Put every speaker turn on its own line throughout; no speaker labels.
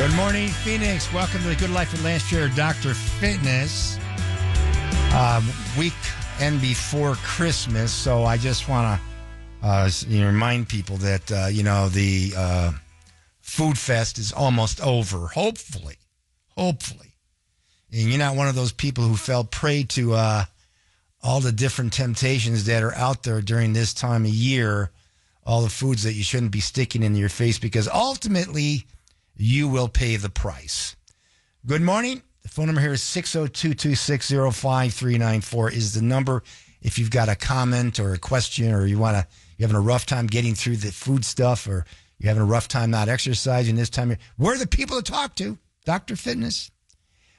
Good morning, Phoenix. Welcome to the Good Life with Lance Chair, Dr. Fitness. Weekend before Christmas, so I just want to remind people that, the Food Fest is almost over, hopefully. And you're not one of those people who fell prey to all the different temptations that are out there during this time of year, all the foods that you shouldn't be sticking in your face, because ultimately you will pay the price. Good morning. The phone number here is 602-260-5394 is the number. If you've got a comment or a question, or you're having a rough time getting through the food stuff, or you're having a rough time not exercising this time, we're the people to talk to. Dr. Fitness.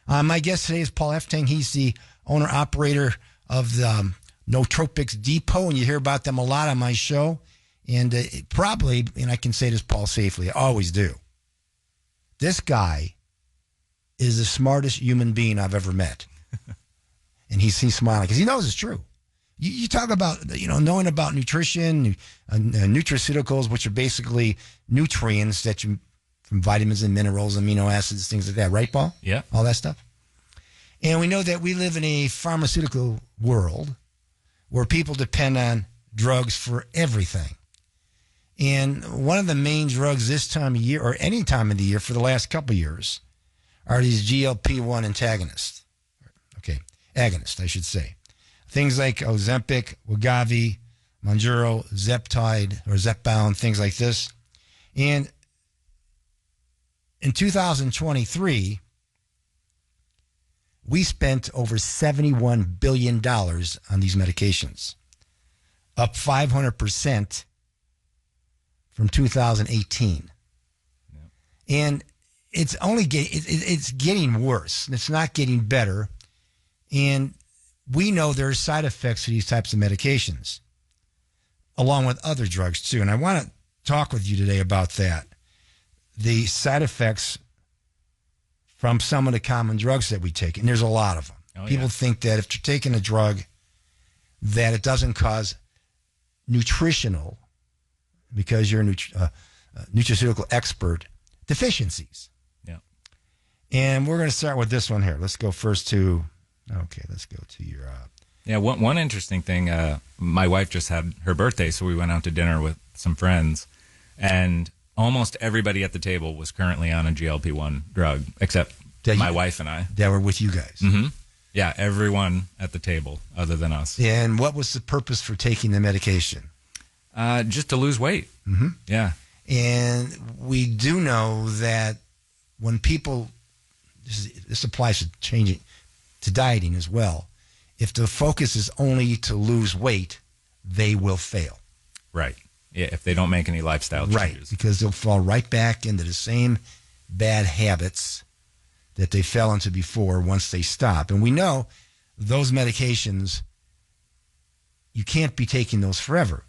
My guest today is Paul Eftang. He's the owner-operator of the Nootropics Depot, and you hear about them a lot on my show. And probably, and I can say this, Paul, safely, I always do. This guy is the smartest human being I've ever met. And he's smiling because he knows it's true. You talk about, knowing about nutrition, nutraceuticals, which are basically nutrients that you, from vitamins and minerals, amino acids, things like that. Right, Paul?
Yeah.
All that stuff. And we know that we live in a pharmaceutical world where people depend on drugs for everything. And one of the main drugs this time of year, or any time of the year for the last couple of years, are these GLP-1 antagonists. Okay, agonists, I should say. Things like Ozempic, Wegovy, Mounjaro, Zeptide, or Zepbound, things like this. And in 2023, we spent over $71 billion on these medications, up 500% from 2018. Yep. And it's only it's getting worse. It's not getting better. And we know there are side effects to these types of medications, along with other drugs too. And I want to talk with you today about that. The side effects from some of the common drugs that we take. And there's a lot of them. People think that if you're taking a drug, that it doesn't cause nutritional, because you're a nutraceutical expert, deficiencies. Yeah. And we're going to start with this one here. Let's go first to, let's go to your...
Yeah, one interesting thing, my wife just had her birthday, so we went out to dinner with some friends, and almost everybody at the table was currently on a GLP-1 drug, except my wife and I.
That were with you guys.
Mm-hmm. Yeah, everyone at the table other than us.
And what was the purpose for taking the medication?
Just to lose weight.
Mm-hmm.
Yeah.
And we do know that when people, this applies to changing, to dieting as well, if the focus is only to lose weight, they will fail.
Right. Yeah, if they don't make any lifestyle changes.
Right, because they'll fall right back into the same bad habits that they fell into before once they stop. And we know those medications, you can't be taking those forever.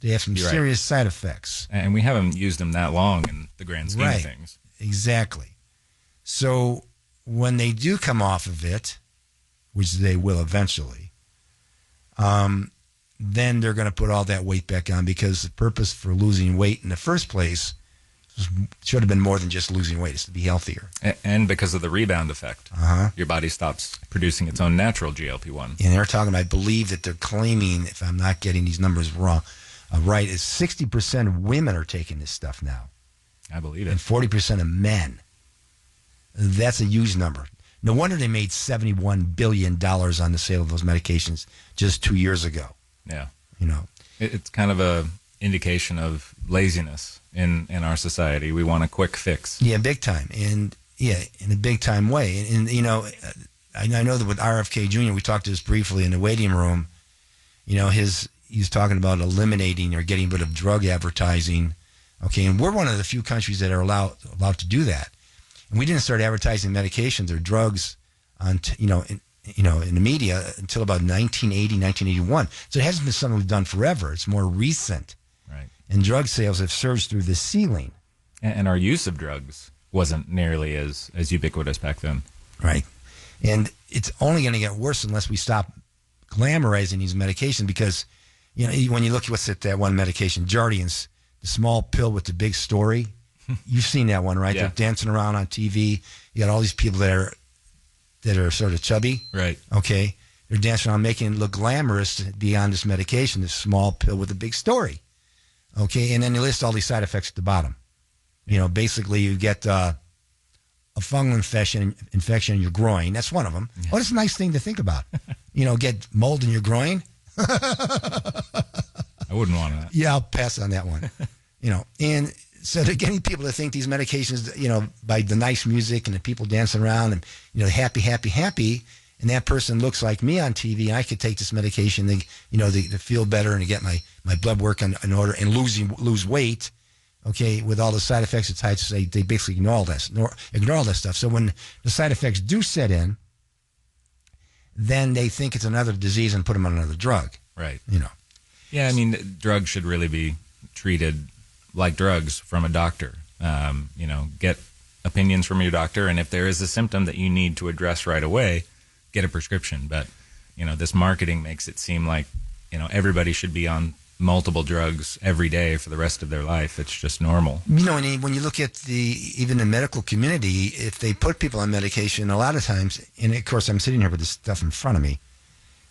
They have some serious side effects.
And we haven't used them that long in the grand scheme of things.
Exactly. So when they do come off of it, which they will eventually, then they're going to put all that weight back on, because the purpose for losing weight in the first place should have been more than just losing weight. It's to be healthier.
And because of the rebound effect.
Uh-huh.
Your body stops producing its own natural GLP-1.
And they're talking, I believe that they're claiming, if I'm not getting these numbers wrong, right, is 60% of women are taking this stuff now.
I believe it.
And 40% of men. That's a huge number. No wonder they made $71 billion on the sale of those medications just 2 years ago.
Yeah.
It's
kind of a indication of laziness in our society. We want a quick fix.
Yeah, big time. And in a big time way. And I know that with RFK Jr., we talked to this briefly in the waiting room. He's talking about eliminating or getting rid of drug advertising. Okay, and we're one of the few countries that are allowed to do that. And we didn't start advertising medications or drugs on in the media until about 1980, 1981. So it hasn't been something we've done forever. It's more recent.
Right.
And drug sales have surged through the ceiling.
And our use of drugs wasn't nearly as ubiquitous back then.
Right. And it's only going to get worse unless we stop glamorizing these medications, because, when you look at what's at that one medication, Jardiance, the small pill with the big story, You've seen that one, right?
Yeah.
They're dancing around on TV. You got all these people that are sort of chubby.
Right.
Okay. They're dancing around, making it look glamorous to be on this medication, this small pill with a big story. Okay. And then they list all these side effects at the bottom. You know, basically you get a fungal infection in your groin. That's one of them. Yeah. Oh, that's a nice thing to think about. You know, get mold in your groin.
I wouldn't want that.
Yeah, I'll pass on that one. You know, and so they're getting people to think these medications, you know, by the nice music and the people dancing around and, you know, happy, happy, happy. And that person looks like me on TV. And I could take this medication, to feel better and to get my blood work in order and lose weight. Okay, with all the side effects, it's hard to say they basically ignore all that stuff. So when the side effects do set in, then they think it's another disease and put them on another drug.
Right.
You know.
Yeah, I mean, drugs should really be treated like drugs from a doctor. You know, get opinions from your doctor, and if there is a symptom that you need to address right away, get a prescription. But, you know, this marketing makes it seem like, you know, everybody should be on multiple drugs every day for the rest of their life. It's just normal.
You know, when you look at even the medical community, if they put people on medication, a lot of times, and of course I'm sitting here with this stuff in front of me,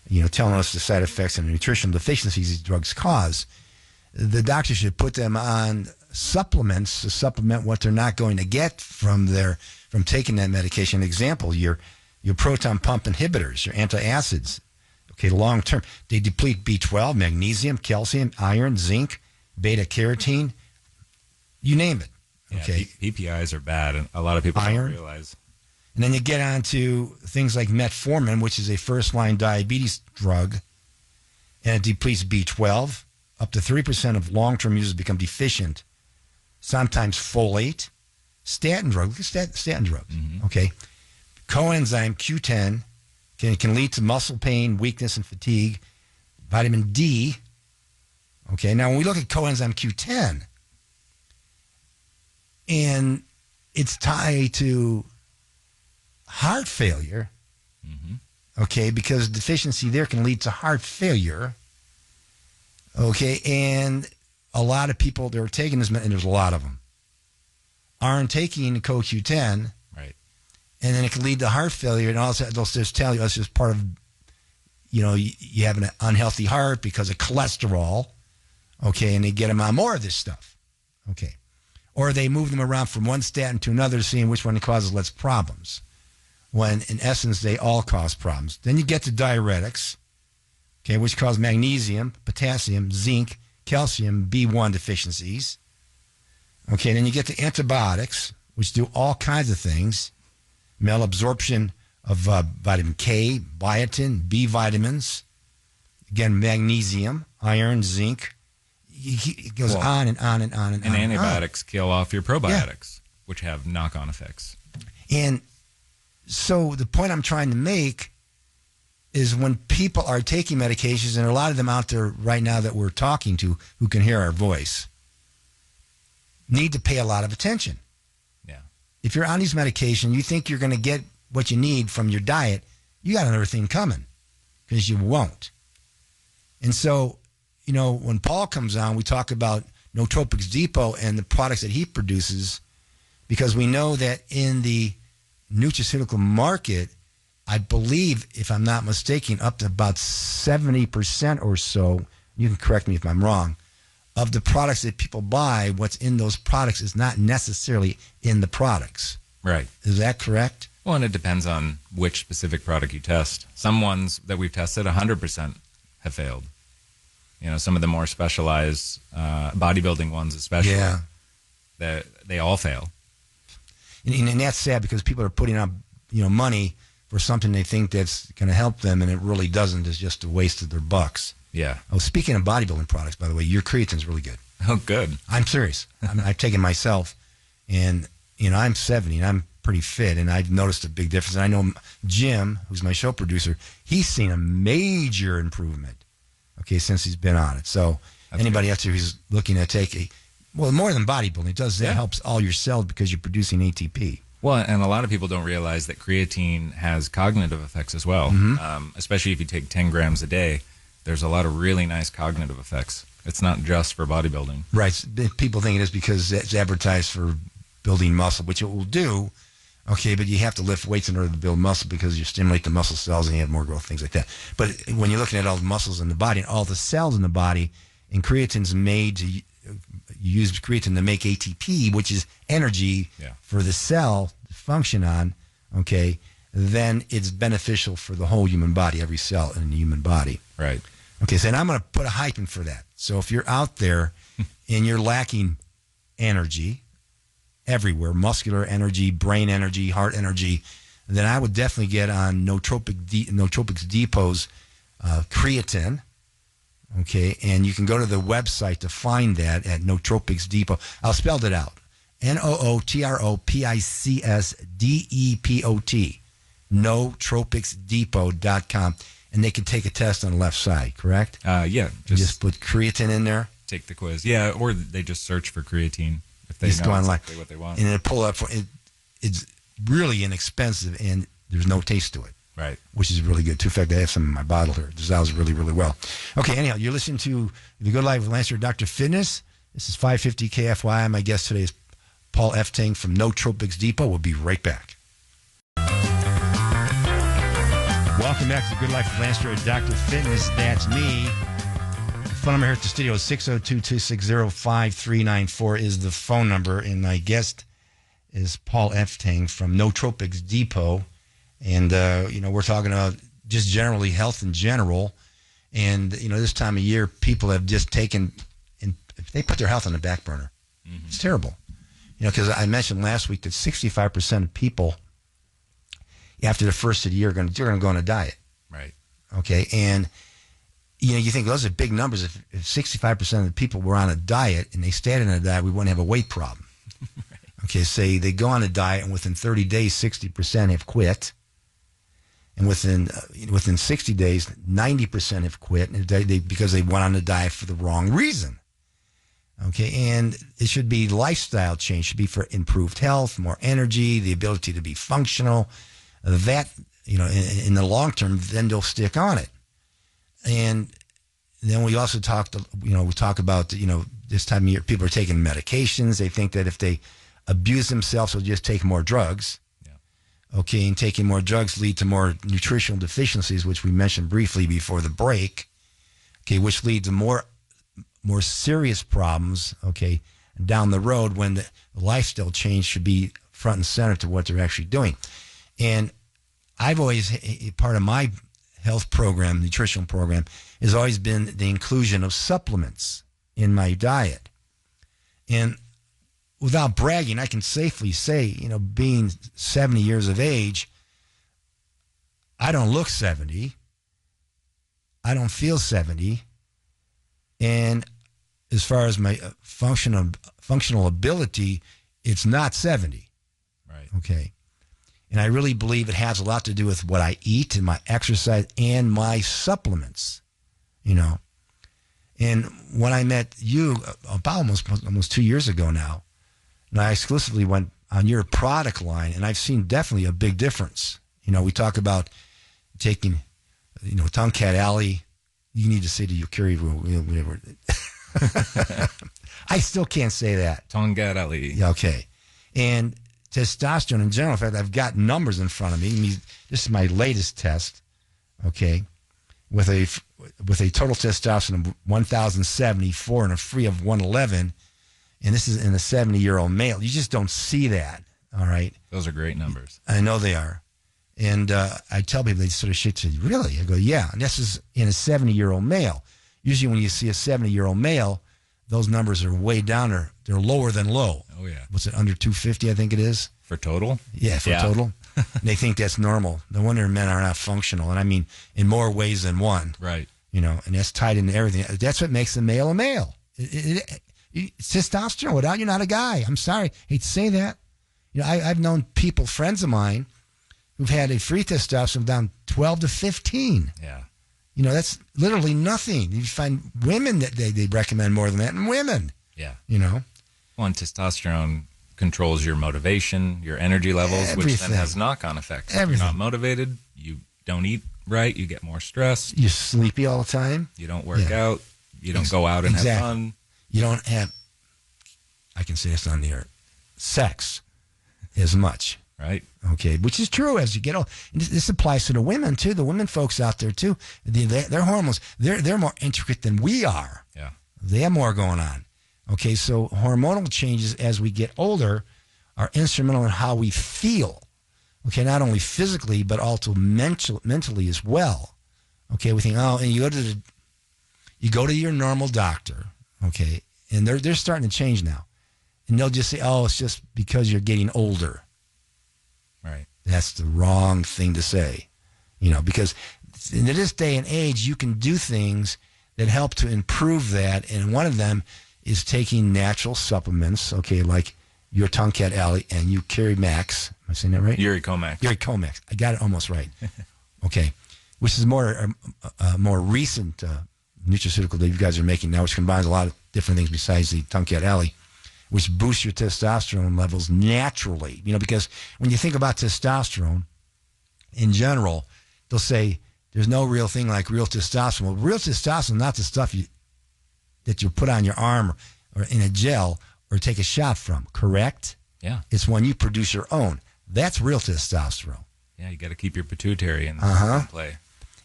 you know, telling us the side effects and the nutritional deficiencies these drugs cause, the doctor should put them on supplements to supplement what they're not going to get from taking that medication. Example, your proton pump inhibitors, your antacids. Okay, long term, they deplete B12, magnesium, calcium, iron, zinc, beta carotene, you name it. Okay,
yeah, PPIs are bad, and a lot of people don't realize.
And then you get on to things like metformin, which is a first-line diabetes drug, and it depletes B12. Up to 3% of long-term users become deficient. Sometimes folate, statin drugs. Look at statin drugs. Mm-hmm. Okay, coenzyme Q10. Can lead to muscle pain, weakness, and fatigue. Vitamin D. Okay, now when we look at coenzyme Q10, and it's tied to heart failure, okay, because deficiency there can lead to heart failure, okay, and a lot of people that are taking this, and there's a lot of them, aren't taking CoQ10,
right?
And then it can lead to heart failure, and also they'll just tell you it's just part of, you know, you have an unhealthy heart because of cholesterol, okay, and they get them on more of this stuff, okay. Or they move them around from one statin to another, seeing which one causes less problems, when in essence they all cause problems. Then you get to diuretics, okay, which cause magnesium, potassium, zinc, calcium, B1 deficiencies. Okay, then you get to antibiotics, which do all kinds of things. Malabsorption of vitamin K, biotin, B vitamins, again, magnesium, iron, zinc. It goes on and on and on and on.
And antibiotics kill off your probiotics, which have knock-on effects.
And so the point I'm trying to make is when people are taking medications, and a lot of them out there right now that we're talking to who can hear our voice, need to pay a lot of attention.
Yeah.
If you're on these medications, you think you're going to get what you need from your diet, you got another thing coming, because you won't. And so, you know, when Paul comes on, we talk about Nootropics Depot and the products that he produces, because we know that in the nutraceutical market, I believe, if I'm not mistaken, up to about 70% or so, you can correct me if I'm wrong, of the products that people buy, what's in those products is not necessarily in the products.
Right.
Is that correct?
Well, and it depends on which specific product you test. Some ones that we've tested, 100% have failed. You know, some of the more specialized bodybuilding ones especially, they all fail.
And that's sad, because people are putting up, you know, money for something they think that's going to help them, and it really doesn't. It's just a waste of their bucks.
Yeah.
Oh, speaking of bodybuilding products, by the way, your creatine's really good.
Oh, good.
I'm serious. I've taken myself, and, you know, I'm 70, and I'm pretty fit, and I've noticed a big difference. And I know Jim, who's my show producer, he's seen a major improvement, okay, since he's been on it. So that's anybody out there who's looking to take more than bodybuilding, it does that helps all your cells because you're producing ATP.
Well, and a lot of people don't realize that creatine has cognitive effects as well, especially if you take 10 grams a day. there's a lot of really nice cognitive effects. It's not just for bodybuilding.
Right. People think it is because it's advertised for building muscle, which it will do. Okay, but you have to lift weights in order to build muscle because you stimulate the muscle cells and you have more growth, things like that. But when you're looking at all the muscles in the body and all the cells in the body, and creatine's made to, you use creatine to make ATP, which is energy for the cell to function on, okay, then it's beneficial for the whole human body, every cell in the human body.
Right.
Okay, so and I'm going to put a hype in for that. So if you're out there and you're lacking energy everywhere, muscular energy, brain energy, heart energy, then I would definitely get on Nootropics Depot's creatine. Okay, and you can go to the website to find that at Nootropics Depot. I'll spell it out. Nootropicsdepot. Nootropicsdepot.com. And they can take a test on the left side, correct?
Yeah.
Just put creatine in there.
Take the quiz. Yeah, or they just search for creatine if they
Just
know exactly what they want.
And it'll pull up. It's really inexpensive, and there's no taste to it.
Right.
Which is really good, too. In fact, I have some in my bottle here. It dissolves really, really well. Okay, anyhow, you're listening to The Good Life with Lancer Dr. Fitness. This is 550 KFY. My guest today is Paul Eftang from Nootropics Depot. We'll be right back. Welcome back to The Good Life with Lancer Dr. Fitness. That's me. The phone number here at the studio is 602-260-5394 is the phone number. And my guest is Paul Eftang from Nootropics Depot. And, we're talking about just generally health in general. And, this time of year, people have just taken, and they put their health on the back burner. Mm-hmm. It's terrible. Because I mentioned last week that 65% of people, after the first of the year, they're going to go on a diet.
Right.
Okay. And, you think those are big numbers. If 65% of the people were on a diet and they stayed on a diet, we wouldn't have a weight problem. Right. Okay. Say they go on a diet and within 30 days, 60% have quit. And within 60 days, 90% have quit because they went on the diet for the wrong reason. Okay, and it should be lifestyle change. It should be for improved health, more energy, the ability to be functional. That, in the long term, then they'll stick on it. And then we also talk about, this time of year, people are taking medications. They think that if they abuse themselves, they'll just take more drugs. Okay, and taking more drugs lead to more nutritional deficiencies, which we mentioned briefly before the break. Okay, which lead to more serious problems. Okay, down the road when the lifestyle change should be front and center to what they're actually doing. And I've always, part of my health program, nutritional program, has always been the inclusion of supplements in my diet. And without bragging, I can safely say, being 70 years of age, I don't look 70. I don't feel 70. And as far as my functional ability, it's not 70.
Right.
Okay. And I really believe it has a lot to do with what I eat and my exercise and my supplements, And when I met you about almost 2 years ago now, and I exclusively went on your product line, and I've seen definitely a big difference. We talk about taking, Tomcat Alley. You need to say to your Curie whatever. I still can't say that.
Tomcat Alley.
Yeah, okay. And testosterone in general. In fact, I've got numbers in front of me. This is my latest test. Okay, with a total testosterone of 1,074 and a free of 111. And this is in a 70-year-old male. You just don't see that, all right?
Those are great numbers.
I know they are. And I tell people, they sort of shake, say, really? I go, yeah. And this is in a 70-year-old male. Usually when you see a 70-year-old male, those numbers are way down, or they're lower than low.
Oh, yeah.
What's it, under 250, I think it is?
For total?
Yeah, for total. They think that's normal. No wonder men are not functional. And I mean, in more ways than one.
Right.
And that's tied into everything. That's what makes a male a male. It's testosterone. Without you're not a guy. I'm sorry. Hate to say that. I've known people, friends of mine, who've had a free testosterone down 12 to 15.
Yeah.
That's literally nothing. You find women that they recommend more than that, and women.
Yeah.
Well,
and testosterone controls your motivation, your energy levels,
everything.
which then has knock-on effects.
Everything.
If you're not motivated, you don't eat right, you get more stressed.
You're sleepy all the time.
You don't work out. You don't go out and have fun.
You don't have, I can say this on the air, sex as much.
Right.
Okay, which is true as you get old. And this applies to the women, too, the women folks out there, too. Their hormones, they're more intricate than we are.
Yeah.
They have more going on. Okay, so hormonal changes as we get older are instrumental in how we feel. Okay, not only physically, but also mentally as well. Okay, we think, and you go to your normal doctor, okay, and they're starting to change now. And they'll just say, it's just because you're getting older.
Right.
That's the wrong thing to say, because in this day and age, you can do things that help to improve that. And one of them is taking natural supplements, okay, like your Tonkat Alley and you Carry Max. Am I saying that right?
Uricomax.
Uricomax. I got it almost right. Okay. Which is more recent nutraceutical that you guys are making now, which combines a lot of different things besides the Tonkat Alley, which boosts your testosterone levels naturally. Because when you think about testosterone in general, they'll say there's no real thing like real testosterone. Well, real testosterone is not the stuff that you put on your arm or in a gel or take a shot from, correct?
Yeah.
It's when you produce your own. That's real testosterone.
Yeah, you got to keep your pituitary in play.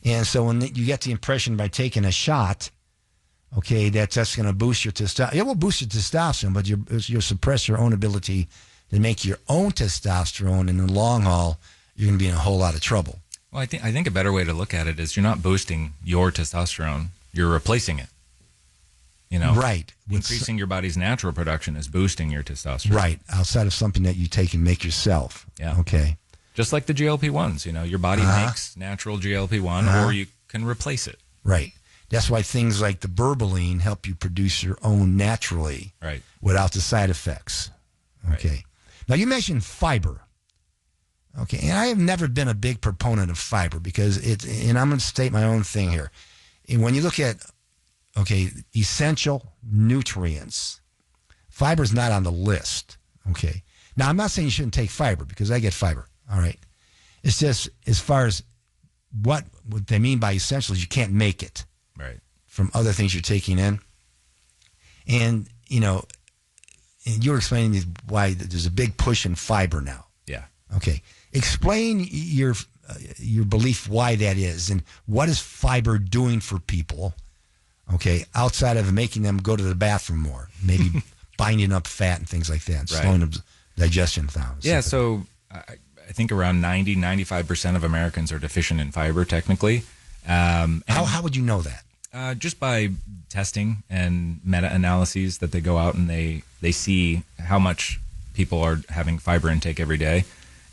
And so when you get the impression by taking a shot, okay, that's going to boost your testosterone. It will boost your testosterone, but you'll suppress your own ability to make your own testosterone. And in the long haul, you're going to be in a whole lot of trouble.
Well, I think a better way to look at it is you're not boosting your testosterone. You're replacing it.
Right.
Increasing your body's natural production is boosting your testosterone.
Right. Outside of something that you take and make yourself.
Yeah.
Okay.
Just like the GLP-1s, your body makes natural GLP-1 or you can replace it.
Right. That's why things like the berberine help you produce your own naturally.
Right.
Without the side effects. Okay. Right. Now, you mentioned fiber. Okay. And I have never been a big proponent of fiber because and I'm going to state my own thing here. And when you look at, essential nutrients, fiber is not on the list. Okay. Now, I'm not saying you shouldn't take fiber because I get fiber. All right. It's just as far as what they mean by essentials, you can't make it.
Right.
From other things you're taking in. And, and you were explaining why there's a big push in fiber now.
Yeah.
Okay. Explain your belief why that is and what is fiber doing for people, okay, outside of making them go to the bathroom more, maybe binding up fat and things like that, and slowing up digestion down.
Yeah, so I think around 95% of Americans are deficient in fiber, technically.
How would you know that?
Just by testing and meta-analyses that they go out and they see how much people are having fiber intake every day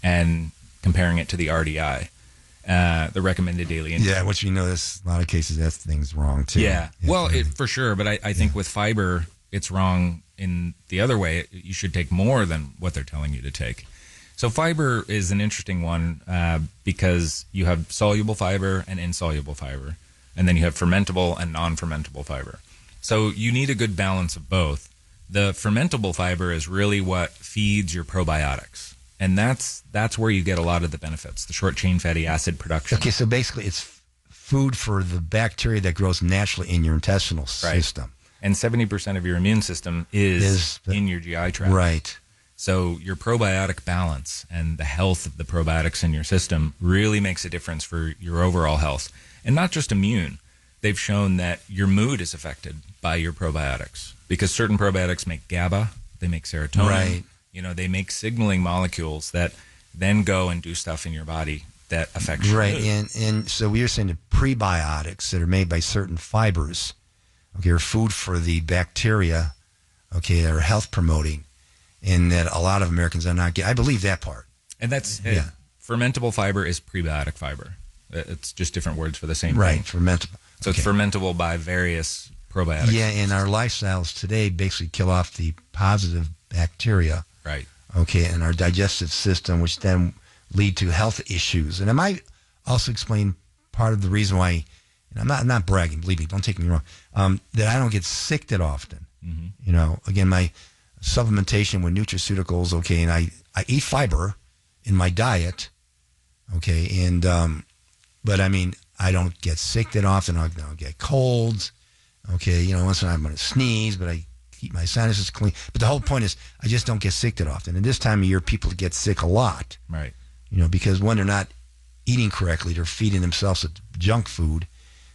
and comparing it to the RDI, the recommended daily intake.
Yeah, which there's a lot of cases that thing's wrong too.
Yeah, well, for sure, but I think with fiber, it's wrong in the other way. You should take more than what they're telling you to take. So fiber is an interesting one because you have soluble fiber and insoluble fiber, and then you have fermentable and non-fermentable fiber. So you need a good balance of both. The fermentable fiber is really what feeds your probiotics, and that's where you get a lot of the benefits, the short-chain fatty acid production.
Okay, so basically it's food for the bacteria that grows naturally in your intestinal system.
And 70% of your immune system is in your GI tract.
Right.
So your probiotic balance and the health of the probiotics in your system really makes a difference for your overall health. And not just immune. They've shown that your mood is affected by your probiotics because certain probiotics make GABA, they make serotonin.
Right.
They make signaling molecules that then go and do stuff in your body that affects your mood.
And so we were saying that prebiotics that are made by certain fibers, are food for the bacteria, that are health promoting. And that a lot of Americans are not getting. I believe that part.
And that's fermentable fiber is prebiotic fiber. It's just different words for the same
thing. Right, fermentable.
So it's fermentable by various probiotics.
Yeah, and our lifestyles today basically kill off the positive bacteria.
Right.
Okay, and our digestive system, which then lead to health issues. And I might also explain part of the reason why, and I'm not bragging, believe me, don't take me wrong, that I don't get sick that often. Mm-hmm. Again, my supplementation with nutraceuticals, and I eat fiber in my diet, and but I mean, I don't get sick that often. I don't get colds. Okay, you know, once in a while I'm going to sneeze, but I keep my sinuses clean. But the whole point is I just don't get sick that often. And this time of year, people get sick a lot.
Right.
You know, because when they're not eating correctly, they're feeding themselves with junk food.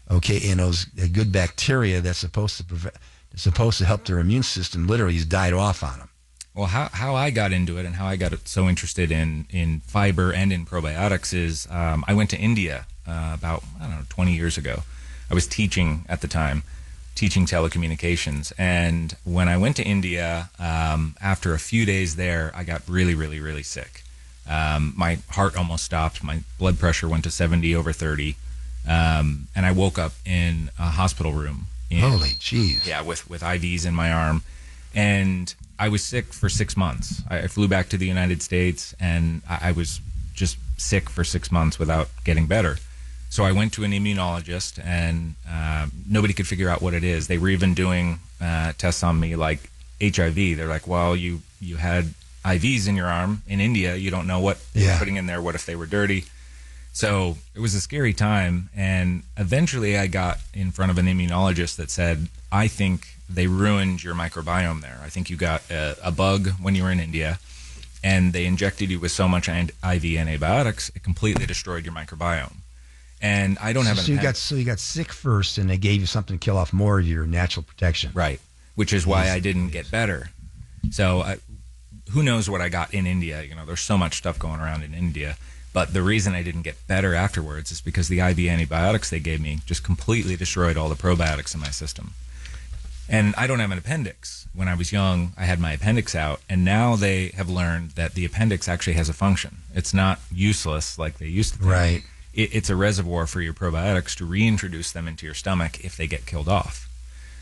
Okay, and those good bacteria that's supposed to help their immune system literally has died off on them.
Well, how I got into it and how I got so interested in fiber and in probiotics is I went to India about, 20 years ago. I was teaching at the time, teaching telecommunications. And when I went to India, after a few days there, I got really, really, really sick. My heart almost stopped. My blood pressure went to 70/30. And I woke up in a hospital room.
Holy jeez.
Yeah, with IVs in my arm. And I was sick for 6 months. I flew back to the United States, and I was just sick for 6 months without getting better. So I went to an immunologist, and nobody could figure out what it is. They were even doing tests on me like HIV. They're like, well, you had IVs in your arm in India. You don't know what they were putting in there. What if they were dirty? So it was a scary time. And eventually I got in front of an immunologist that said, I think they ruined your microbiome there. I think you got a bug when you were in India, and they injected you with so much IV antibiotics, it completely destroyed your microbiome. And I don't have an
So you got sick first, and they gave you something to kill off more of your natural protection.
Right, which is why I didn't get better. So who knows what I got in India? You know, there's so much stuff going around in India. But the reason I didn't get better afterwards is because the IV antibiotics they gave me just completely destroyed all the probiotics in my system. And I don't have an appendix. When I was young, I had my appendix out, and now they have learned that the appendix actually has a function. It's not useless like they used to think.
Right.
It's a reservoir for your probiotics to reintroduce them into your stomach if they get killed off.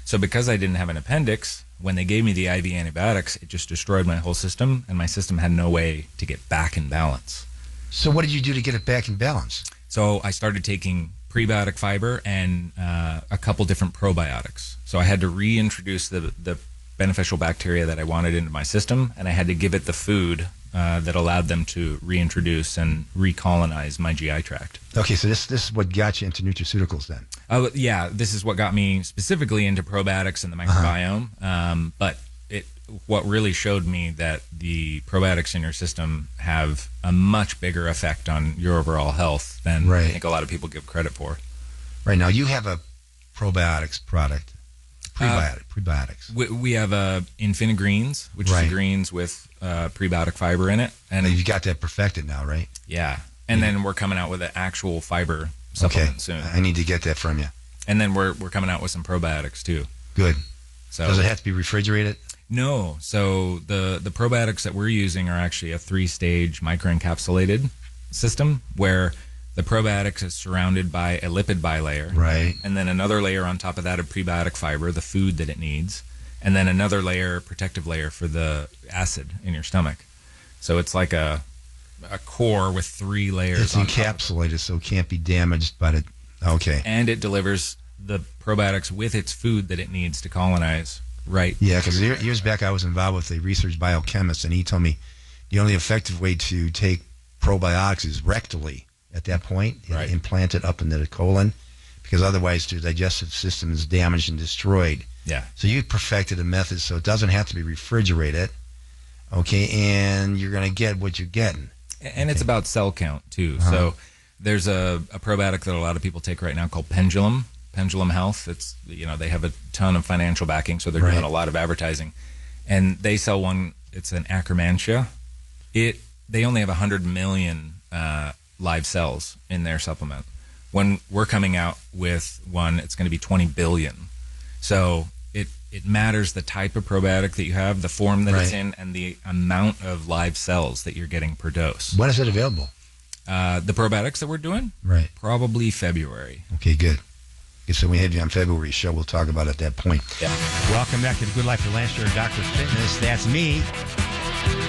So because I didn't have an appendix, when they gave me the IV antibiotics, it just destroyed my whole system, and my system had no way to get back in balance.
So what did you do to get it back in balance?
So I started taking prebiotic fiber and a couple different probiotics. So I had to reintroduce the beneficial bacteria that I wanted into my system, and I had to give it the food that allowed them to reintroduce and recolonize my GI tract.
Okay, so this is what got you into nutraceuticals then?
Yeah, this is what got me specifically into probiotics and the microbiome. But what really showed me that the probiotics in your system have a much bigger effect on your overall health than I think a lot of people give credit for.
Right, now you have a probiotics product. Prebiotics.
We have Infinigreens, which is greens with prebiotic fiber in it. And
you got that perfected now, right?
Yeah. And then we're coming out with an actual fiber supplement soon.
I need to get that from you.
And then we're coming out with some probiotics too.
Good.
So
does it have to be refrigerated?
No. So the probiotics that we're using are actually a 3-stage microencapsulated system where the probiotics is surrounded by a lipid bilayer.
Right.
And then another layer on top of that of prebiotic fiber, the food that it needs. And then another layer, protective layer for the acid in your stomach. So it's like a core with 3 layers.
It's encapsulated so it can't be damaged by the... Okay.
And it delivers the probiotics with its food that it needs to colonize. Right.
Yeah, because years back I was involved with a research biochemist, and he told me the only effective way to take probiotics is rectally at that point, implant it up into the colon, because otherwise the digestive system is damaged and destroyed.
Yeah.
So you perfected a method so it doesn't have to be refrigerated, okay, and you're going to get what you're getting.
And it's about cell count, too. So there's a probiotic that a lot of people take right now called Pendulum Health. It's, they have a ton of financial backing, so they're doing a lot of advertising. And they sell one, it's an Akkermansia. They only have 100 million live cells in their supplement. When we're coming out with one, it's going to be 20 billion. So it matters the type of probiotic that you have, the form that it's in, and the amount of live cells that you're getting per dose.
When is it available?
The probiotics that we're doing?
Right.
Probably February.
Okay, good. So we have you on February show. We'll talk about it at that point.
Yeah.
Welcome back to the Good Life for Lance, Dr. Fitness. That's me.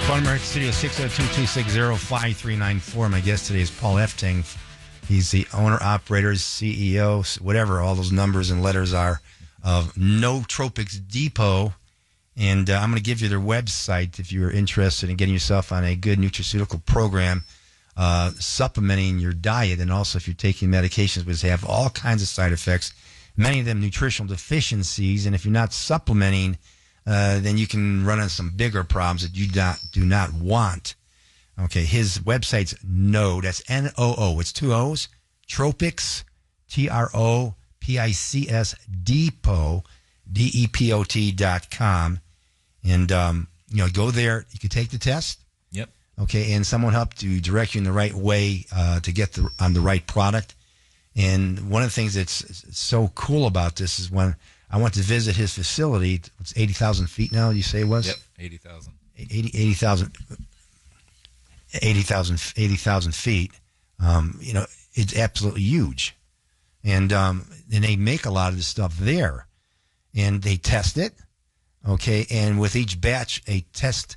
Phone number at studio 602-260-5394. My guest today is Paul Eftang. He's the owner, operator, CEO, whatever all those numbers and letters are, of Nootropics Depot. And I'm going to give you their website if you're interested in getting yourself on a good nutraceutical program. supplementing your diet, and also if you're taking medications, which have all kinds of side effects, many of them nutritional deficiencies. And if you're not supplementing, then you can run into some bigger problems that you do not want. Okay, his website's Node. That's N-O-O. It's 2 O's. Tropics, Tropics Depot, DEPOT.com. And, go there. You can take the test.
Yep.
Okay, and someone helped to direct you in the right way to get on the right product. And one of the things that's so cool about this is when I went to visit his facility, it's 80,000 feet now, you say it was?
Yep, 80,000.
80,000 feet. It's absolutely huge. And they make a lot of this stuff there. And they test it, okay? And with each batch, a test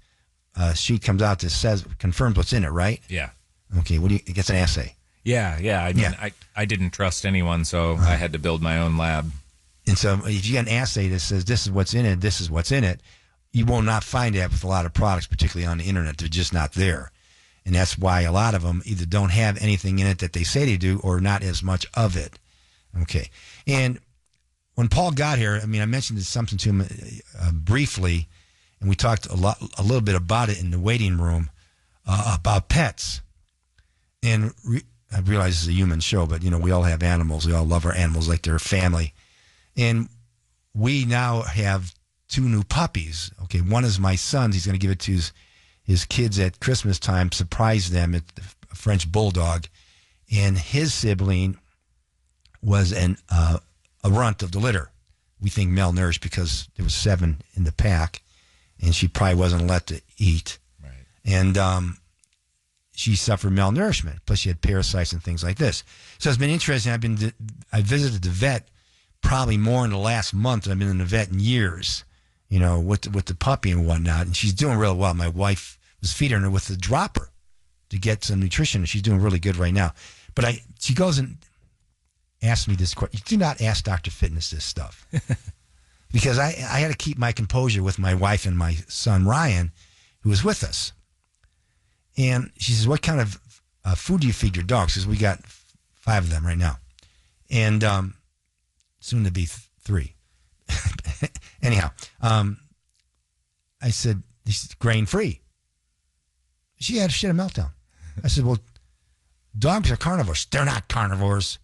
sheet comes out that confirms what's in it, right?
Yeah.
Okay, it gets an assay.
Yeah. I mean, I didn't trust anyone, so I had to build my own lab.
And so if you get an assay that says this is what's in it, this is what's in it, you will not find that with a lot of products, particularly on the internet. They're just not there. And that's why a lot of them either don't have anything in it that they say they do or not as much of it. Okay. And when Paul got here, I mean, I mentioned something to him briefly, and we talked a little bit about it in the waiting room about pets. And I realize it's a human show, but, we all have animals. We all love our animals like they're family. And we now have 2 new puppies. Okay, one is my son's. He's going to give it to his kids at Christmas time, surprise them. It's a French bulldog. And his sibling was a runt of the litter. We think malnourished because there was 7 in the pack, and she probably wasn't let to eat.
Right.
And she suffered malnourishment. Plus, she had parasites and things like this. So it's been interesting. I visited the vet probably more in the last month than I've been in the vet in years, with the puppy and whatnot. And she's doing real well. My wife was feeding her with a dropper to get some nutrition, and she's doing really good right now. But she goes and asks me this question. Do not ask Dr. Fitness this stuff. Because I had to keep my composure with my wife and my son, Ryan, who was with us. And she says, what kind of food do you feed your dogs? Because we got 5 of them right now. And soon to be 3. Anyhow, I said, this is grain-free. She had a meltdown. I said, well, dogs are carnivores. They're not carnivores.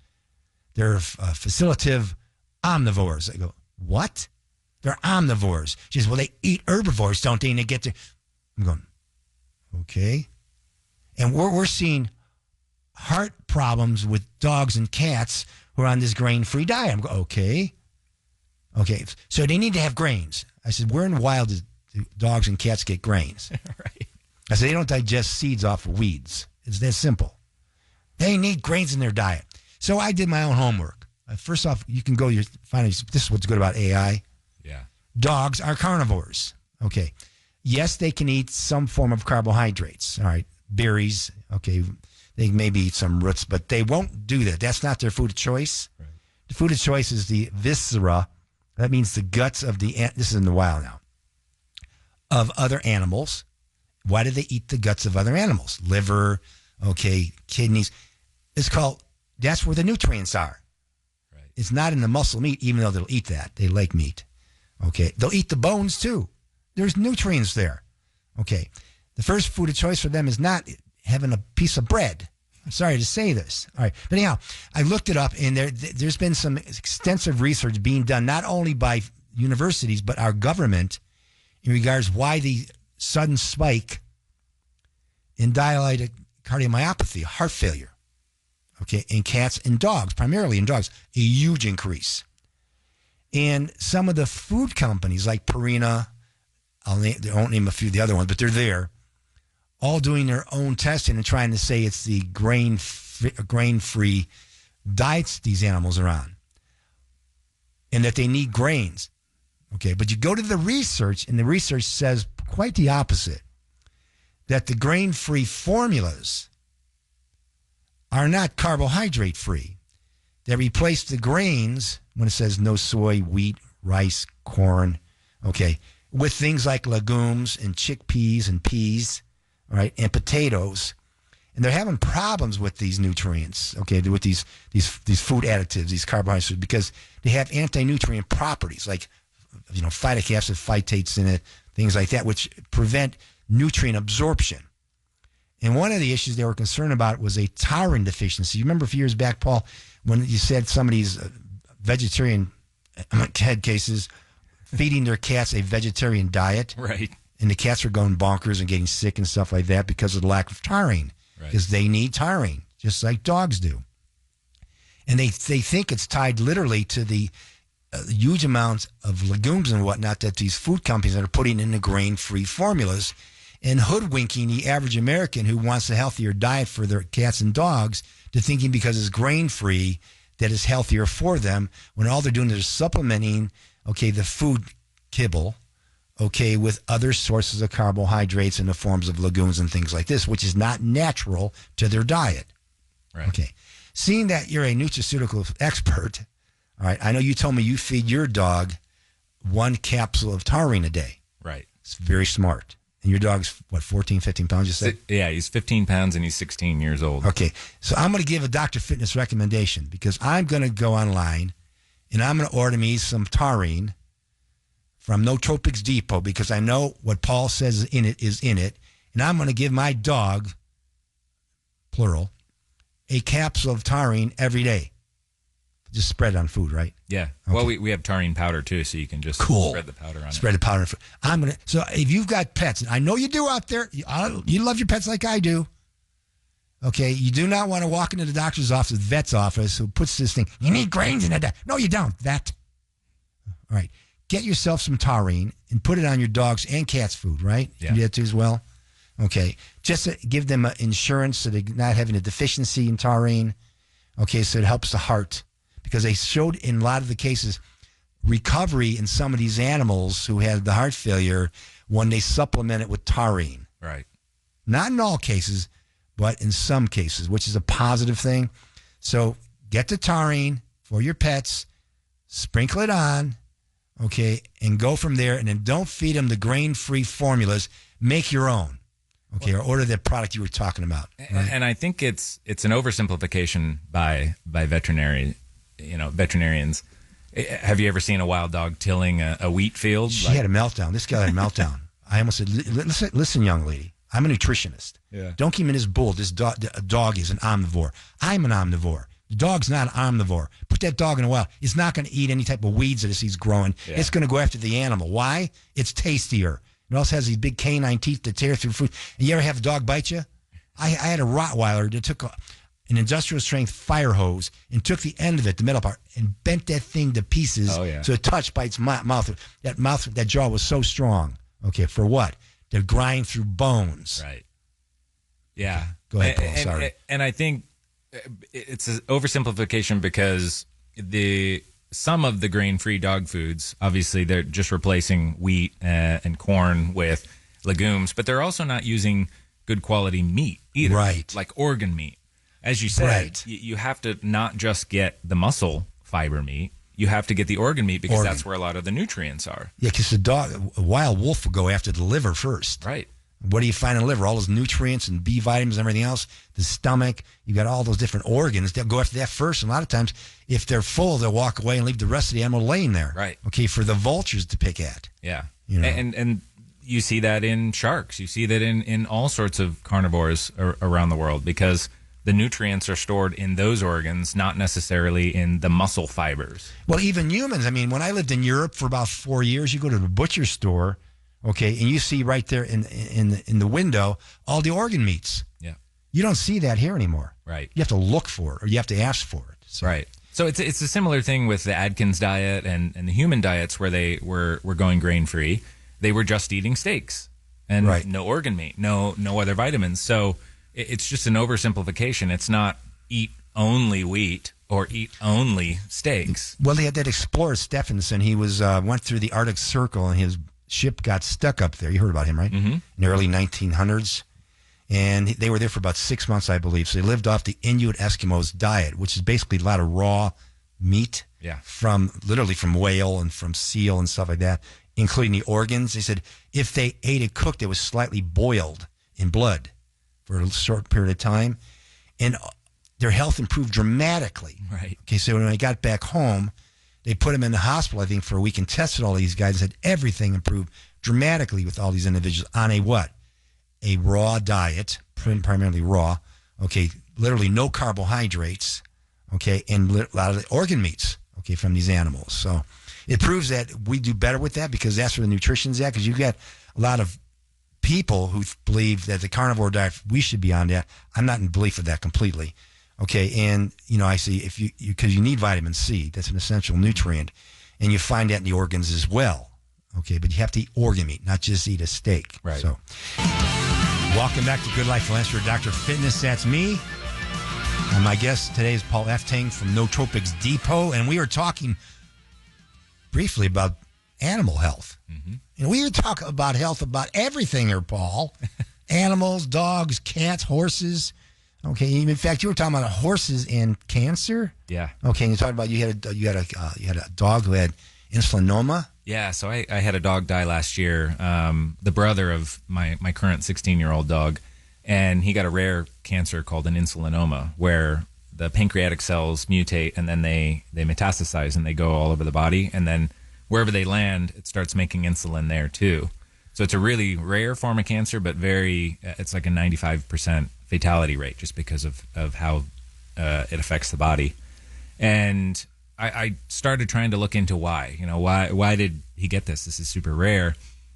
They're facilitative omnivores. I go, what? They're omnivores. She says, well, they eat herbivores, don't they? And they get to... I'm going, okay. And we're seeing heart problems with dogs and cats who are on this grain-free diet. I'm going, okay. So they need to have grains. I said, where in the wild do dogs and cats get grains?
Right.
I said, they don't digest seeds off of weeds. It's that simple. They need grains in their diet. So I did my own homework. First off, you can go, this is what's good about AI.
Yeah.
Dogs are carnivores. Okay. Yes, they can eat some form of carbohydrates. All right. Berries. Okay. They maybe eat some roots, but they won't do that. That's not their food of choice. Right. The food of choice is the viscera. That means the guts of this is in the wild now, of other animals. Why do they eat the guts of other animals? Liver, okay, kidneys. That's where the nutrients are. Right. It's not in the muscle meat, even though they'll eat that. They like meat. Okay. They'll eat the bones too. There's nutrients there. Okay. The first food of choice for them is not having a piece of bread. I'm sorry to say this. All right. But anyhow, I looked it up, and there's been some extensive research being done, not only by universities, but our government, in regards why the sudden spike in dilated cardiomyopathy, heart failure, okay, in cats and dogs, primarily in dogs, a huge increase. And some of the food companies like Purina, I won't name a few of the other ones, but they're there, all doing their own testing and trying to say it's the grain-free diets these animals are on, and that they need grains. Okay, but you go to the research, and the research says quite the opposite, that the grain-free formulas are not carbohydrate-free. They replace the grains, when it says no soy, wheat, rice, corn, okay, with things like legumes and chickpeas and peas, all right, and potatoes. and they're having problems with these nutrients, okay, with these food additives, these carbohydrates, because they have anti-nutrient properties like, phytic acid phytates in it, things like that, which prevent nutrient absorption. And one of the issues they were concerned about was a taurine deficiency. You remember a few years back, Paul, when you said some of these vegetarian head cases feeding their cats a vegetarian diet.
Right.
And the cats are going bonkers and getting sick and stuff like that because of the lack of taurine. Because they need taurine, just like dogs do. And they think it's tied literally to the huge amounts of legumes and whatnot that these food companies are putting in the grain-free formulas and hoodwinking the average American who wants a healthier diet for their cats and dogs to thinking because it's grain-free that is healthier for them, when all they're doing is supplementing, the food kibble, with other sources of carbohydrates in the forms of legumes and things like this, which is not natural to their diet.
Right.
Okay. Seeing that you're a nutraceutical expert, all right, I know you told me you feed your dog 1 capsule of taurine a day.
Right.
It's very smart. And your dog's, 14, 15 pounds, you said?
Yeah, he's 15 pounds and he's 16 years old.
Okay. So I'm going to give a Dr. Fitness recommendation because I'm going to go online and I'm going to order me some taurine from Nootropics Depot because I know what Paul says is in it. And I'm going to give my dog, plural, a capsule of taurine every day. Just spread it on food, right?
Yeah.
Okay.
Well, we have taurine powder too, so you can just spread the powder on it.
Spread the powder on food. So if you've got pets, and I know you do out there, you love your pets like I do. Okay, you do not want to walk into the doctor's office, vet's office, who puts this thing, you need grains in it. No, you don't, vet. All right. Get yourself some taurine and put it on your dog's and cat's food, right?
Yeah.
You do that too as well? Okay. Just to give them insurance so they're not having a deficiency in taurine. Okay, so it helps the heart. Because they showed in a lot of the cases recovery in some of these animals who had the heart failure when they supplement it with taurine.
Right.
Not in all cases, but in some cases, which is a positive thing. So get the taurine for your pets, sprinkle it on, and go from there. And then don't feed them the grain-free formulas. Make your own, or order that product you were talking about. Right?
And I think it's an oversimplification by veterinarians. Have you ever seen a wild dog tilling a wheat field?
She had a meltdown. This guy had a meltdown. I almost said, listen, young lady, I'm a nutritionist.
Yeah.
Don't keep him in this bull. This dog is an omnivore. I'm an omnivore. The dog's not an omnivore. Put that dog in a wild. It's not going to eat any type of weeds that it sees growing. Yeah. It's going to go after the animal. Why? It's tastier. It also has these big canine teeth that tear through food. And you ever have a dog bite you? I had a Rottweiler that took an industrial strength fire hose and took the end of it, the metal part, and bent that thing to pieces.
Oh, yeah.
So it touched by its mouth. That jaw was so strong. Okay, for what? To grind through bones.
Right. Yeah.
Okay. Go ahead, Paul. Sorry.
And I think it's an oversimplification because some of the grain-free dog foods, obviously they're just replacing wheat and corn with legumes, but they're also not using good quality meat either.
Right.
Like organ meat. As you said,
right.
You have to not just get the muscle fiber meat. You have to get the organ meat because that's where a lot of the nutrients are.
Yeah, because a wild wolf will go after the liver first.
Right.
What do you find in the liver? All those nutrients and B vitamins and everything else. The stomach, you got all those different organs. They'll go after that first. And a lot of times, if they're full, they'll walk away and leave the rest of the animal laying there.
Right.
Okay, for the vultures to pick at.
Yeah.
And
you see that in sharks. You see that in all sorts of carnivores around the world because the nutrients are stored in those organs, not necessarily in the muscle fibers.
Well, even humans. I mean, when I lived in Europe for about 4 years, you go to the butcher store, and you see right there in the window all the organ meats.
Yeah.
You don't see that here anymore.
Right.
You have to look for it, or you have to ask for it. So.
Right. So it's a similar thing with the Atkins diet and the human diets where they were going grain-free. They were just eating steaks and no organ meat, no other vitamins. So it's just an oversimplification. It's not eat only wheat or eat only steaks.
Well, they had that explorer, Stephenson. He was went through the Arctic Circle, and his ship got stuck up there. You heard about him, right?
Mm-hmm.
In the early 1900s. And they were there for about 6 months, I believe. So they lived off the Inuit Eskimos diet, which is basically a lot of raw meat literally from whale and from seal and stuff like that, including the organs. They said if they ate it cooked, it was slightly boiled in blood for a short period of time, and their health improved dramatically.
Right.
Okay, so when I got back home, they put them in the hospital, I think, for a week and tested all these guys and said everything improved dramatically with all these individuals on a what? A raw diet, primarily raw. Okay, literally no carbohydrates. Okay, and a lot of the organ meats. Okay, from these animals. So it proves that we do better with that because that's where the nutrition's at. Because you've got a lot of people who believe that the carnivore diet, we should be on that. I'm not in belief of that completely. Okay, and I see if because you need vitamin C, that's an essential nutrient, and you find that in the organs as well. Okay, but you have to eat organ meat, not just eat a steak.
Right.
So, welcome back to Good Life Philanthropy, Dr. Fitness. That's me. And my guest today is Paul Eftang from Nootropics Depot, and we are talking briefly about animal health. Mm-hmm. We were talking about health about everything here, Paul. Animals, dogs, cats, horses. Okay, in fact, you were talking about horses and cancer.
Yeah.
Okay, and you talked about you had a dog who had insulinoma.
Yeah, so I had a dog die last year, the brother of my current 16-year-old dog, and he got a rare cancer called an insulinoma, where the pancreatic cells mutate and then they metastasize and they go all over the body, and then wherever they land, it starts making insulin there too. So it's a really rare form of cancer, but it's like a 95% fatality rate just because of how it affects the body. And I started trying to look into why. Why did he get this? This is super rare.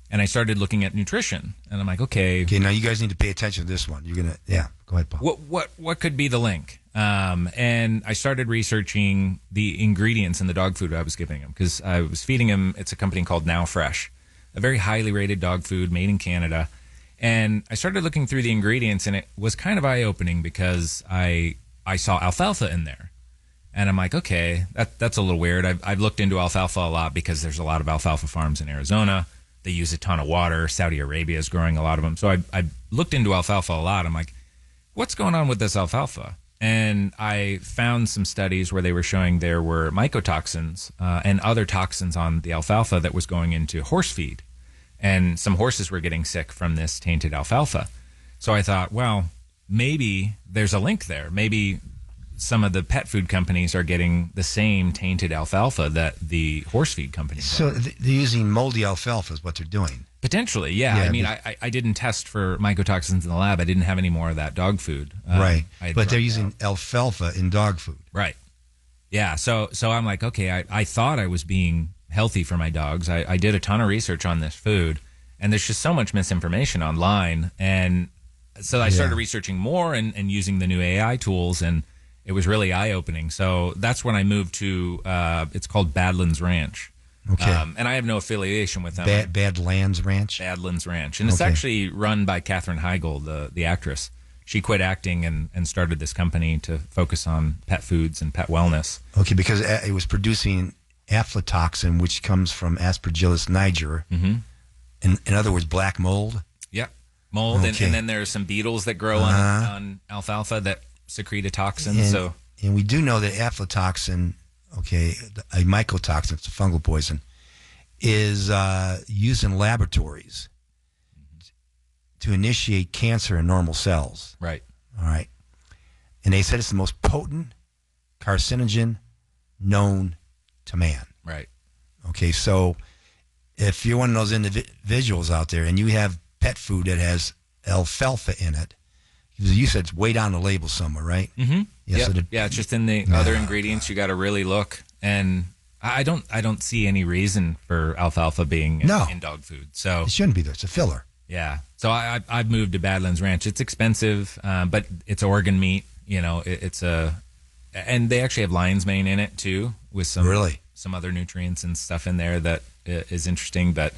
And I started looking at nutrition, and I'm like, okay.
Okay, now you guys need to pay attention to this one. Go ahead, Paul.
What could be the link? And I started researching the ingredients in the dog food I was giving him because I was feeding him. It's a company called Now Fresh, a very highly rated dog food made in Canada. And I started looking through the ingredients, and it was kind of eye-opening because I saw alfalfa in there. And I'm like, okay, that's a little weird. I've looked into alfalfa a lot because there's a lot of alfalfa farms in Arizona. They use a ton of water. Saudi Arabia is growing a lot of them. So I looked into alfalfa a lot. I'm like, what's going on with this alfalfa? And I found some studies where they were showing there were mycotoxins and other toxins on the alfalfa that was going into horse feed. And some horses were getting sick from this tainted alfalfa. So I thought, well, maybe there's a link there. Maybe some of the pet food companies are getting the same tainted alfalfa that the horse feed companies
So
are.
they're using moldy alfalfa is what they're doing.
Potentially, yeah. I mean, I didn't test for mycotoxins in the lab. I didn't have any more of that dog food.
Right. But they're using alfalfa in dog food.
Right. Yeah. So I'm like, okay, I thought I was being healthy for my dogs. I did a ton of research on this food, and there's just so much misinformation online. And so I started researching more and using the new AI tools, and it was really eye-opening. So that's when I moved to, it's called Badlands Ranch.
Okay.
And I have no affiliation with them.
Badlands Ranch?
Badlands Ranch. And it's actually run by Katherine Heigl, the actress. She quit acting and started this company to focus on pet foods and pet wellness.
Okay, because it was producing aflatoxin, which comes from Aspergillus niger. Mm-hmm. In other words, black mold?
Yeah, mold.
Okay.
And then there's some beetles that grow on alfalfa that secrete a toxin.
And we do know that aflatoxin, a mycotoxin, it's a fungal poison, is used in laboratories to initiate cancer in normal cells.
Right.
All right. And they said it's the most potent carcinogen known to man.
Right.
Okay, so if you're one of those individuals out there and you have pet food that has alfalfa in it, you said it's way down the label somewhere, right?
Mm-hmm.
Yeah,
yep.
So
it's just in the other ingredients. You got to really look, and I don't see any reason for alfalfa being in dog food. So
it shouldn't be there. It's a filler.
Yeah. So I've moved to Badlands Ranch. It's expensive, but it's organ meat. And they actually have lion's mane in it too, with some other nutrients and stuff in there that is interesting. But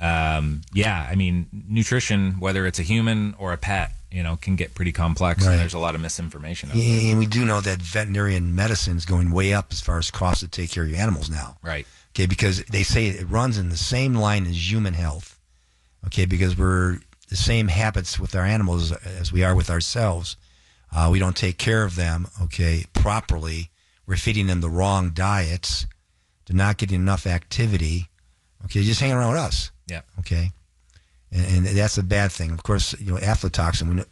I mean, nutrition, whether it's a human or a pet, can get pretty complex, and there's a lot of misinformation out there.
And we do know that veterinarian medicine is going way up as far as cost to take care of your animals now.
Right.
Okay, because they say it runs in the same line as human health. Okay, because we're the same habits with our animals as we are with ourselves. We don't take care of them, properly. We're feeding them the wrong diets. They're not getting enough activity. Okay, just hanging around with us.
Yeah.
Okay. And that's a bad thing. Of course, aflatoxin,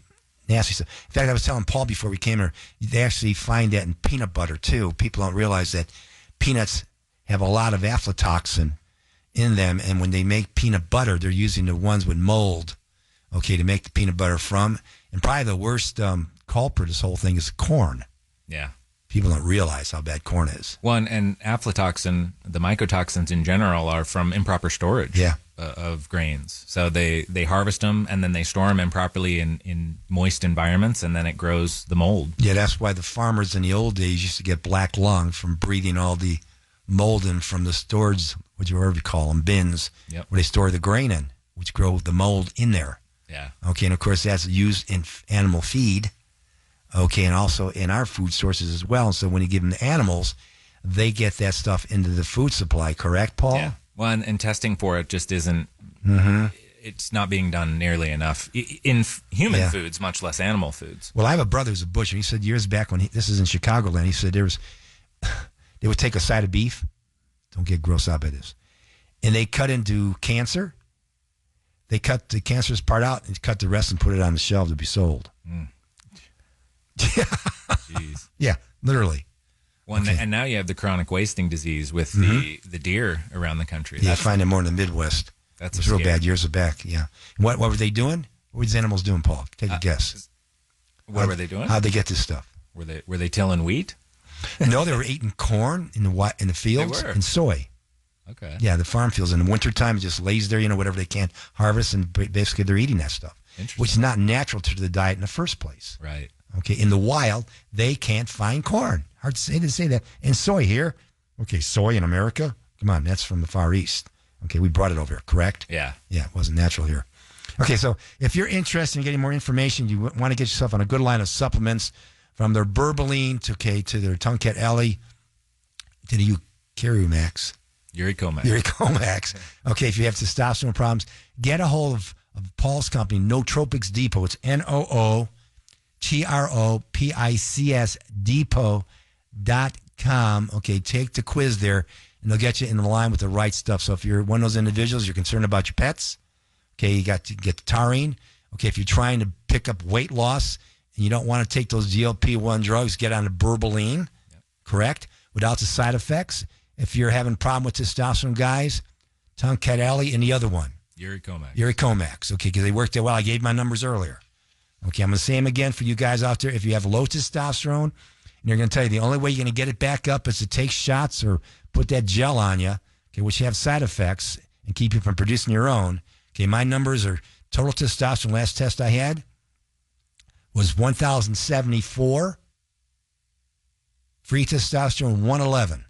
nasty stuff. In fact, I was telling Paul before we came here, they actually find that in peanut butter too. People don't realize that peanuts have a lot of aflatoxin in them, and when they make peanut butter, they're using the ones with mold, okay, to make the peanut butter from. And probably the worst culprit of this whole thing is corn.
Yeah.
People don't realize how bad corn is.
One, and aflatoxin, the mycotoxins in general, are from improper storage of grains. So they harvest them, and then they store them improperly in moist environments, and then it grows the mold.
Yeah, that's why the farmers in the old days used to get black lung from breathing all the mold in from the storage, whatever you call them, bins, where they store the grain in, which grow the mold in there.
Yeah.
Okay, and of course that's used in animal feed. Okay, and also in our food sources as well. So when you give them the animals, they get that stuff into the food supply, correct, Paul?
Yeah. Well, and testing for it just isn't, it's not being done nearly enough in human foods, much less animal foods.
Well, I have a brother who's a butcher. He said years back this is in Chicagoland, he said they would take a side of beef, don't get grossed out by this, and they cut into cancer. They cut the cancerous part out and cut the rest and put it on the shelf to be sold.
Jeez.
Yeah, literally.
Well, and now you have the chronic wasting disease with the deer around the country.
Yeah, I find it more in the Midwest.
That's
real bad years back. Yeah. What were they doing? What were these animals doing, Paul? Take a guess.
What were they doing?
How'd they get this stuff?
Were they tilling wheat?
No, they were eating corn in the fields and soy.
Okay.
Yeah, the farm fields. In the wintertime, it just lays there, whatever they can't harvest, and basically they're eating that stuff, which is not natural to the diet in the first place.
Right.
Okay, in the wild, they can't find corn. Hard to say that. And soy here. Okay, soy in America? Come on, that's from the Far East. Okay, we brought it over here, correct?
Yeah.
Yeah, it wasn't natural here. Okay, so if you're interested in getting more information, you want to get yourself on a good line of supplements from their berberine to their Tonkat Alley to the Eucarimax. Uricomax. Okay, if you have testosterone problems, get a hold of Paul's company, Nootropics Depot. It's NOOTROPICS Depot.com. Okay, take the quiz there, and they'll get you in the line with the right stuff. So if you're one of those individuals, you're concerned about your pets, okay, you got to get the taurine. Okay, if you're trying to pick up weight loss and you don't want to take those GLP-1 drugs, get on the berberine, correct, without the side effects. If you're having a problem with testosterone, guys, Tonkat Alley and the other one. Uricomax, okay, because they worked out well. I gave my numbers earlier. Okay, I'm going to say them again for you guys out there. If you have low testosterone, and they're going to tell you the only way you're going to get it back up is to take shots or put that gel on you, okay, which have side effects and keep you from producing your own. Okay, my numbers are total testosterone. Last test I had was 1,074. Free testosterone, 111.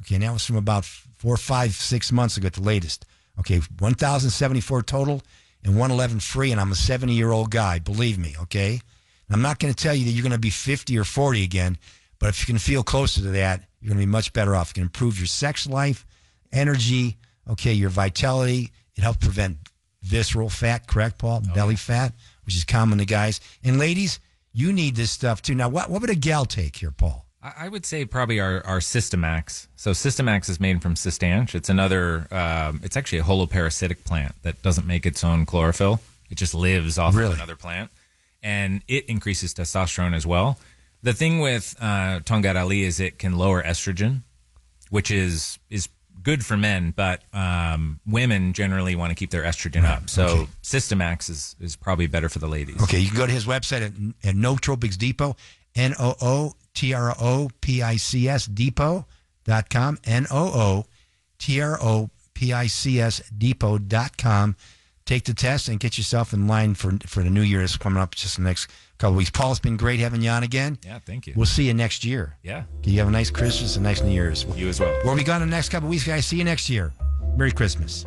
Okay, and that was from about 4, 5, 6 months ago at the latest. Okay, 1,074 total and 111 free, and I'm a 70-year-old guy, believe me, okay? And I'm not going to tell you that you're going to be 50 or 40 again, but if you can feel closer to that, you're going to be much better off. It can improve your sex life, energy, okay, your vitality. It helps prevent visceral fat, correct, Paul? Belly fat, which is common to guys. And ladies, you need this stuff too. Now, what would a gal take here, Paul?
I would say probably our Systemax. So Systemax is made from Systanch. It's another, it's actually a holoparasitic plant that doesn't make its own chlorophyll. It just lives off of another plant. And it increases testosterone as well. The thing with Tongat Ali is it can lower estrogen, which is good for men, but women generally want to keep their estrogen up. So Systemax is probably better for the ladies. Okay, you can go to his website at Nootropics Depot, NOOTROPICS Depot.com, NOOTROPICS Depot.com. Take the test and get yourself in line for the new year that's coming up just in the next couple of weeks. Paul, it's been great having you on again. Yeah, thank you.
We'll see you next year.
Yeah.
Okay, you have a nice Christmas and nice New Year's.
You as well.
Where we go in the next couple of weeks, guys. See you next year. Merry Christmas.